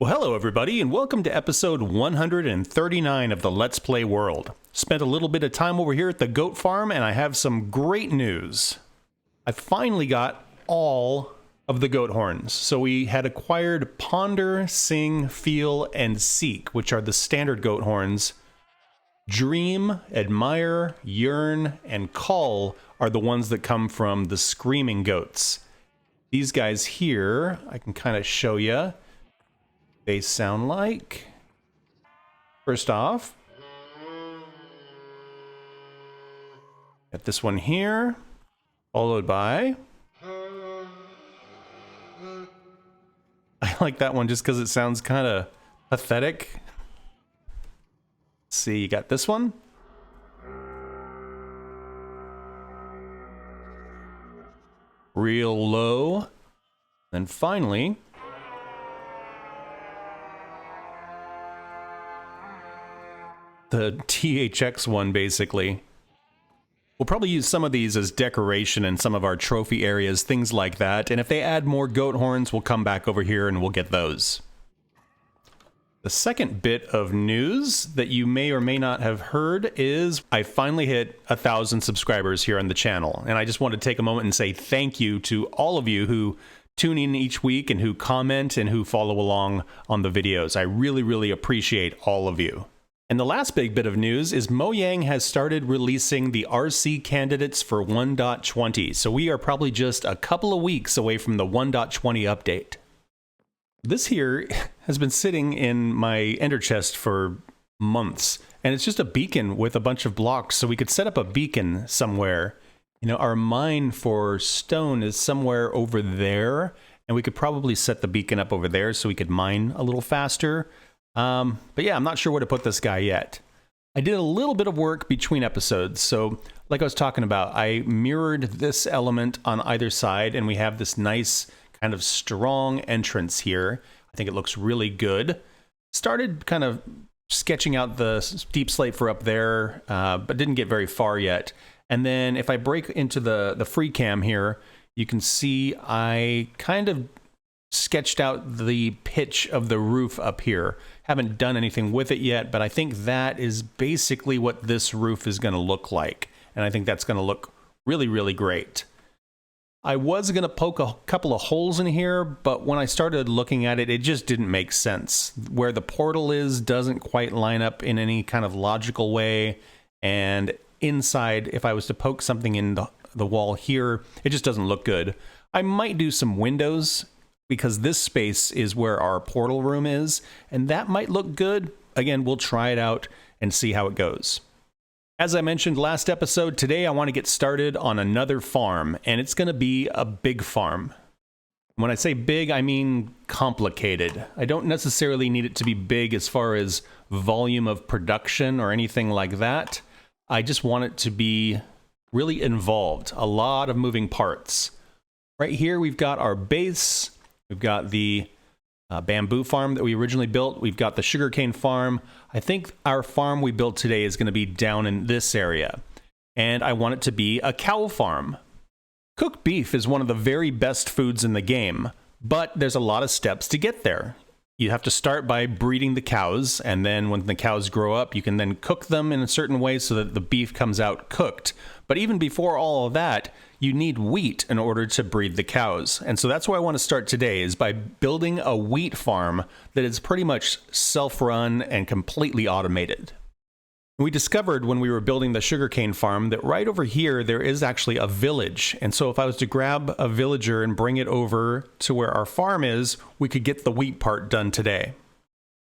Well, hello everybody, and welcome to episode 139 of the Let's Play World. Spent a little bit of time over here at the goat farm, and I have some great news. I finally got all of the goat horns. So we had acquired Ponder, Sing, Feel, and Seek, which are the standard goat horns. Dream, Admire, Yearn, and Call are the ones that come from the screaming goats. These guys here, I can kind of show you. They sound like, first off, got this one here, followed by, I like that one just because it sounds kind of pathetic. Let's see, you got this one. Real low. Then finally, the THX one, basically. We'll probably use some of these as decoration in some of our trophy areas, things like that. And if they add more goat horns, we'll come back over here and we'll get those. The second bit of news that you may or may not have heard is I finally hit 1,000 subscribers here on the channel. And I just want to take a moment and say thank you to all of you who tune in each week and who comment and who follow along on the videos. I really, really appreciate all of you. And the last big bit of news is Mojang has started releasing the RC candidates for 1.20, so we are probably just a couple of weeks away from the 1.20 update. This here has been sitting in my ender chest for months, and it's just a beacon with a bunch of blocks, so we could set up a beacon somewhere. You know, our mine for stone is somewhere over there, and we could probably set the beacon up over there so we could mine a little faster. But yeah, I'm not sure where to put this guy yet. I did a little bit of work between episodes. So like I was talking about, I mirrored this element on either side and we have this nice kind of strong entrance here. I think it looks really good. Started kind of sketching out the steep slate for up there, but didn't get very far yet. And then if I break into the free cam here, you can see I kind of sketched out the pitch of the roof up here. Haven't done anything with it yet, but I think that is basically what this roof is going to look like. And I think that's going to look really, really great. I was going to poke a couple of holes in here, but when I started looking at it, it just didn't make sense. Where the portal is doesn't quite line up in any kind of logical way. And inside, if I was to poke something in the wall here, it just doesn't look good. I might do some windows, because this space is where our portal room is, and that might look good. Again, we'll try it out and see how it goes. As I mentioned last episode, today I want to get started on another farm, and it's going to be a big farm. When I say big, I mean complicated. I don't necessarily need it to be big as far as volume of production or anything like that. I just want it to be really involved, a lot of moving parts. Right here we've got our base. We've got the bamboo farm that we originally built. We've got the sugarcane farm. I think our farm we built today is going to be down in this area. And I want it to be a cow farm. Cooked beef is one of the very best foods in the game, but there's a lot of steps to get there. You have to start by breeding the cows, and then when the cows grow up, you can then cook them in a certain way so that the beef comes out cooked. But even before all of that, you need wheat in order to breed the cows. And so that's where I want to start today, is by building a wheat farm that is pretty much self-run and completely automated. We discovered when we were building the sugarcane farm that right over here there is actually a village. And so if I was to grab a villager and bring it over to where our farm is, we could get the wheat part done today.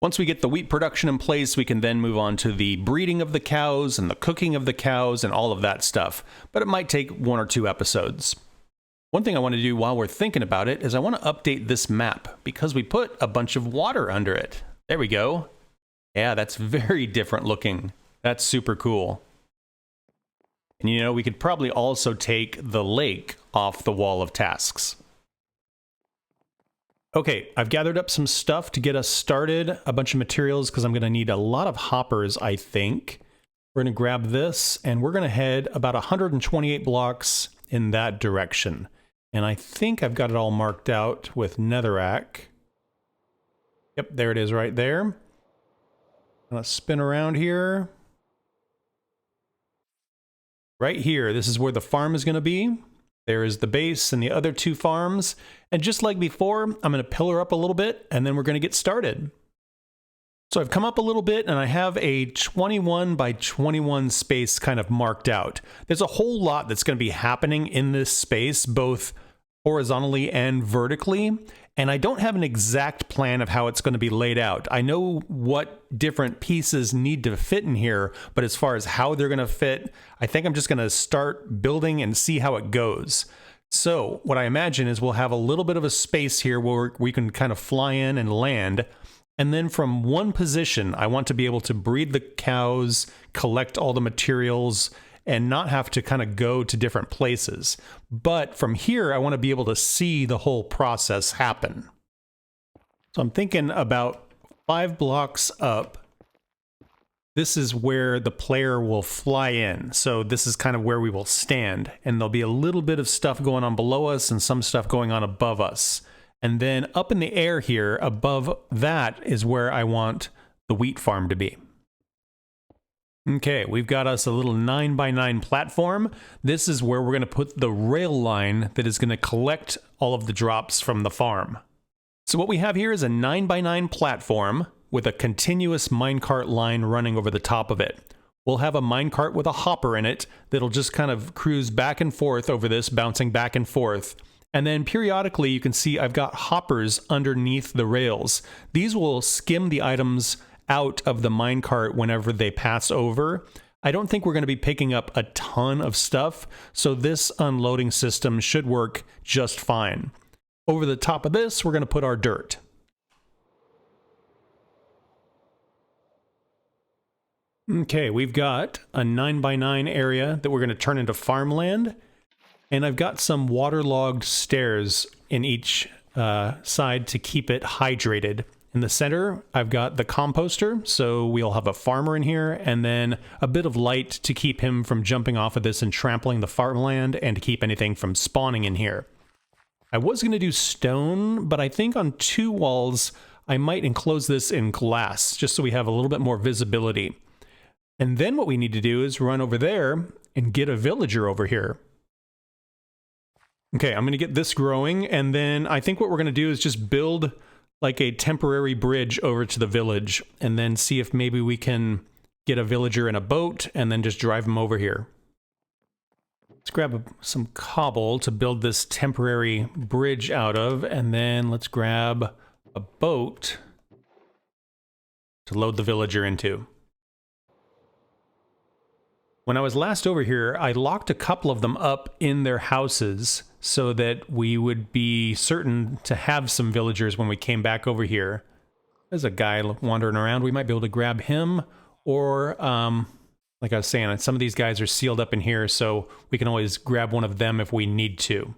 Once we get the wheat production in place, we can then move on to the breeding of the cows and the cooking of the cows and all of that stuff. But it might take 1 or 2 episodes. One thing I want to do while we're thinking about it is I want to update this map because we put a bunch of water under it. There we go. Yeah, that's very different looking. That's super cool. And you know, we could probably also take the lake off the wall of tasks. Okay, I've gathered up some stuff to get us started, a bunch of materials, because I'm going to need a lot of hoppers, I think. We're going to grab this, and we're going to head about 128 blocks in that direction. And I think I've got it all marked out with netherrack. Yep, there it is right there. Let's spin around here. Right here, this is where the farm is going to be. There is the base and the other two farms. And just like before, I'm going to pillar up a little bit and then we're going to get started. So I've come up a little bit and I have a 21 by 21 space kind of marked out. There's a whole lot that's going to be happening in this space, both horizontally and vertically. And I don't have an exact plan of how it's going to be laid out. I know what different pieces need to fit in here, but as far as how they're going to fit, I think I'm just going to start building and see how it goes. So what I imagine is we'll have a little bit of a space here where we can kind of fly in and land. And then from one position, I want to be able to breed the cows, collect all the materials, and not have to kind of go to different places. But from here, I want to be able to see the whole process happen. So I'm thinking about 5 blocks up. This is where the player will fly in. So this is kind of where we will stand. And there'll be a little bit of stuff going on below us and some stuff going on above us. And then up in the air here, above that is where I want the wheat farm to be. Okay, we've got us a little 9x9 platform. This is where we're going to put the rail line that is going to collect all of the drops from the farm. So what we have here is a 9x9 platform with a continuous minecart line running over the top of it. We'll have a minecart with a hopper in it that'll just kind of cruise back and forth over this, bouncing back and forth. And then periodically you can see I've got hoppers underneath the rails. These will skim the items out of the minecart whenever they pass over. I don't think we're going to be picking up a ton of stuff, so this unloading system should work just fine. Over the top of this, we're going to put our dirt. Okay, we've got a 9x9 area that we're going to turn into farmland. And I've got some waterlogged stairs in each side to keep it hydrated. In the center, I've got the composter, so we'll have a farmer in here, and then a bit of light to keep him from jumping off of this and trampling the farmland, and to keep anything from spawning in here. I was going to do stone, but I think on 2 walls, I might enclose this in glass, just so we have a little bit more visibility. And then what we need to do is run over there and get a villager over here. Okay, I'm going to get this growing, and then I think what we're going to do is just build like a temporary bridge over to the village, and then see if maybe we can get a villager in a boat, and then just drive them over here. Let's grab some cobble to build this temporary bridge out of, and then let's grab a boat to load the villager into. When I was last over here, I locked a couple of them up in their houses so that we would be certain to have some villagers when we came back over here. There's a guy wandering around. We might be able to grab him, or, like I was saying, some of these guys are sealed up in here, so we can always grab one of them if we need to.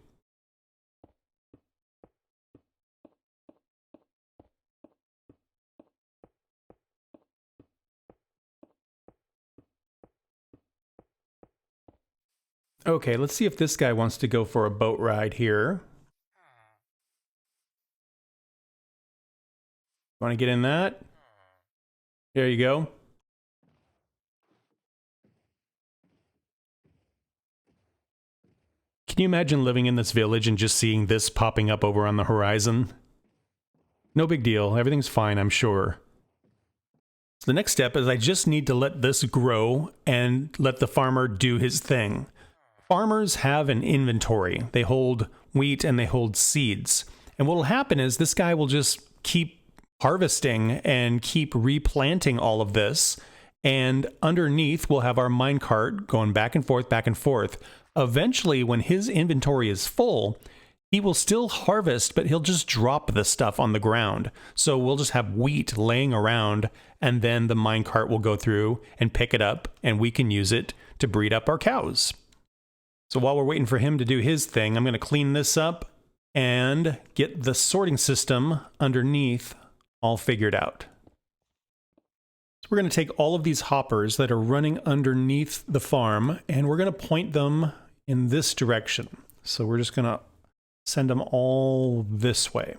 Okay, let's see if this guy wants to go for a boat ride here. Want to get in that? There you go. Can you imagine living in this village and just seeing this popping up over on the horizon? No big deal. Everything's fine, I'm sure. So the next step is I just need to let this grow and let the farmer do his thing. Farmers have an inventory. They hold wheat and they hold seeds. And what will happen is this guy will just keep harvesting and keep replanting all of this. And underneath, we'll have our minecart going back and forth, back and forth. Eventually, when his inventory is full, he will still harvest, but he'll just drop the stuff on the ground. So we'll just have wheat laying around, and then the minecart will go through and pick it up, and we can use it to breed up our cows. So while we're waiting for him to do his thing, I'm going to clean this up and get the sorting system underneath all figured out. So we're going to take all of these hoppers that are running underneath the farm, and we're going to point them in this direction. So we're just going to send them all this way.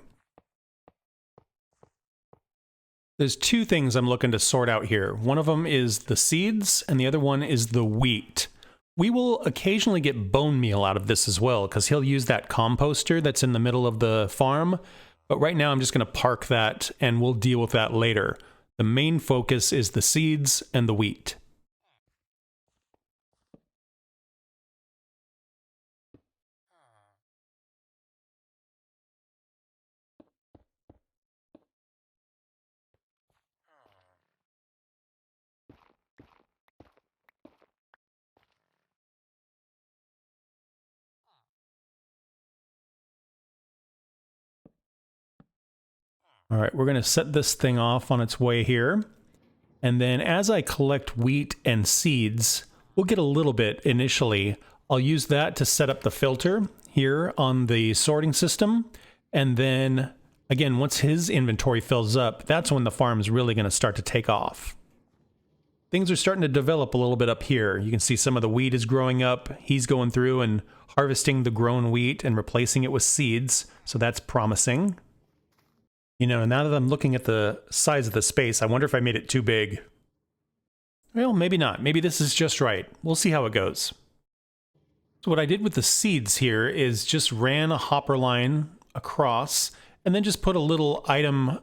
There's two things I'm looking to sort out here. One of them is the seeds, and the other one is the wheat. We will occasionally get bone meal out of this as well, because he'll use that composter that's in the middle of the farm. But right now I'm just going to park that, and we'll deal with that later. The main focus is the seeds and the wheat. All right, we're going to set this thing off on its way here. And then as I collect wheat and seeds, we'll get a little bit initially. I'll use that to set up the filter here on the sorting system. And then, again, once his inventory fills up, that's when the farm's really going to start to take off. Things are starting to develop a little bit up here. You can see some of the wheat is growing up. He's going through and harvesting the grown wheat and replacing it with seeds. So that's promising. You know, now that I'm looking at the size of the space, I wonder if I made it too big. Well, maybe not. Maybe this is just right. We'll see how it goes. So what I did with the seeds here is just ran a hopper line across and then just put a little item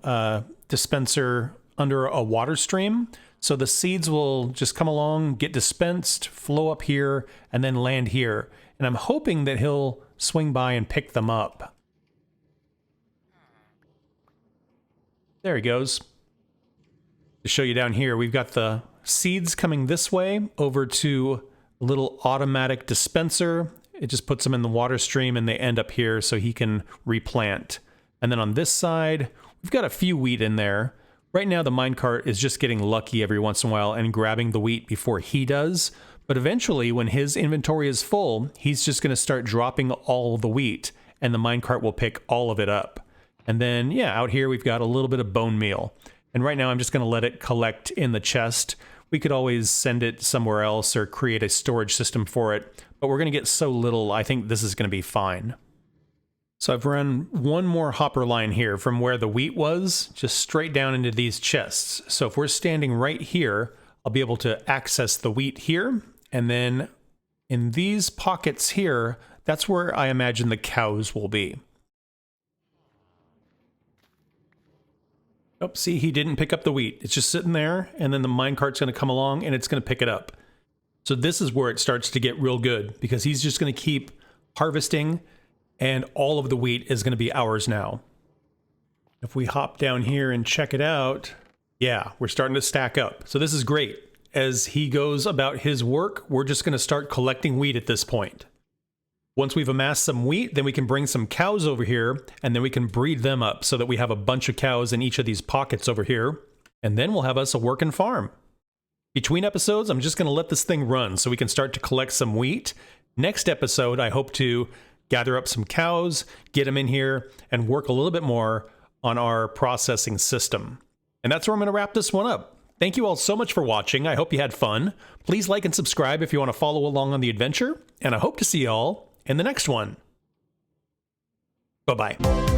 dispenser under a water stream. So the seeds will just come along, get dispensed, flow up here, and then land here. And I'm hoping that he'll swing by and pick them up. There he goes. To show you down here, we've got the seeds coming this way over to a little automatic dispenser. It just puts them in the water stream and they end up here so he can replant. And then on this side, we've got a few wheat in there. Right now the minecart is just getting lucky every once in a while and grabbing the wheat before he does. But eventually when his inventory is full, he's just going to start dropping all the wheat and the minecart will pick all of it up. And then, yeah, out here we've got a little bit of bone meal. And right now I'm just going to let it collect in the chest. We could always send it somewhere else or create a storage system for it. But we're going to get so little, I think this is going to be fine. So I've run one more hopper line here from where the wheat was, just straight down into these chests. So if we're standing right here, I'll be able to access the wheat here. And then in these pockets here, that's where I imagine the cows will be. Oh, see, he didn't pick up the wheat. It's just sitting there, and then the minecart's going to come along, and it's going to pick it up. So this is where it starts to get real good, because he's just going to keep harvesting, and all of the wheat is going to be ours now. If we hop down here and check it out, yeah, we're starting to stack up. So this is great. As he goes about his work, we're just going to start collecting wheat at this point. Once we've amassed some wheat, then we can bring some cows over here, and then we can breed them up so that we have a bunch of cows in each of these pockets over here, and then we'll have us a working farm. Between episodes, I'm just going to let this thing run so we can start to collect some wheat. Next episode, I hope to gather up some cows, get them in here, and work a little bit more on our processing system. And that's where I'm going to wrap this one up. Thank you all so much for watching. I hope you had fun. Please like and subscribe if you want to follow along on the adventure, and I hope to see you all in the next one. Bye-bye.